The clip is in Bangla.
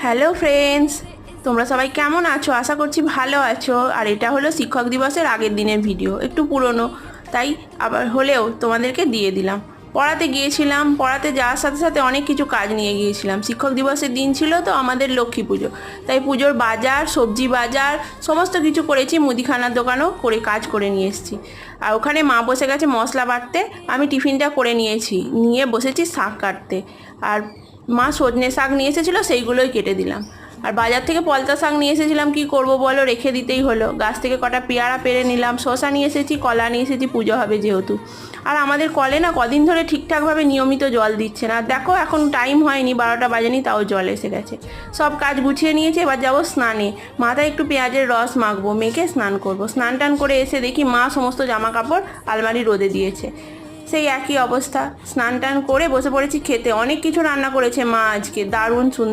হ্যালো ফ্রেন্ডস, তোমরা সবাই কেমন আছো? আশা করছি ভালো আছো। আর এটা হলো শিক্ষক দিবসের আগের দিনের ভিডিও, একটু পুরনো, তাই আবার হলেও তোমাদেরকে দিয়ে দিলাম। পড়াতে গিয়েছিলাম, পড়াতে যাওয়ার সাথে সাথে অনেক কিছু কাজ নিয়ে গিয়েছিলাম। শিক্ষক দিবসের দিন ছিল তো আমাদের লক্ষ্মী পুজো, তাই পুজোর বাজার, সবজি বাজার সমস্ত কিছু করেছি। মুদিখানার দোকানও করে কাজ করে নিয়ে এসেছি। আর ওখানে মা বসে গেছে মশলা বাটতে, আমি টিফিনটা করে নিয়েছি, নিয়ে বসেছি শাক কাটতে। আর মা সজনে শাক নিয়ে এসেছিলো, সেইগুলোই কেটে দিলাম। আর বাজার থেকে পলতা শাক নিয়ে এসেছিলাম, কি করব বলো, রেখে দিতেই হলো। গাছ থেকে কটা পেয়ারা পেরে নিলাম, শসা নিয়ে এসেছি, কলা নিয়ে এসেছি, পুজো হবে যেহেতু। আর আমাদের কলে না কদিন ধরে ঠিকঠাকভাবে নিয়মিত জল দিচ্ছে না। দেখো এখন টাইম হয়নি, 12টা বাজেনি, তাও জল এসে গেছে। সব কাজ গুছিয়ে নিয়েছি, এবার যাবো স্নানে। মাথায় একটু পেঁয়াজের রস মাখবো, মেখে স্নান করব। স্নান টান করে এসে দেখি মা সমস্ত জামা কাপড় আলমারি রোদে দিয়েছে। সেই একই অবস্থা, স্নান টান করে বসে পড়েছি খেতে। অনেক কিছু রান্না করেছে মা আজকে, দারুণ সুন্দর।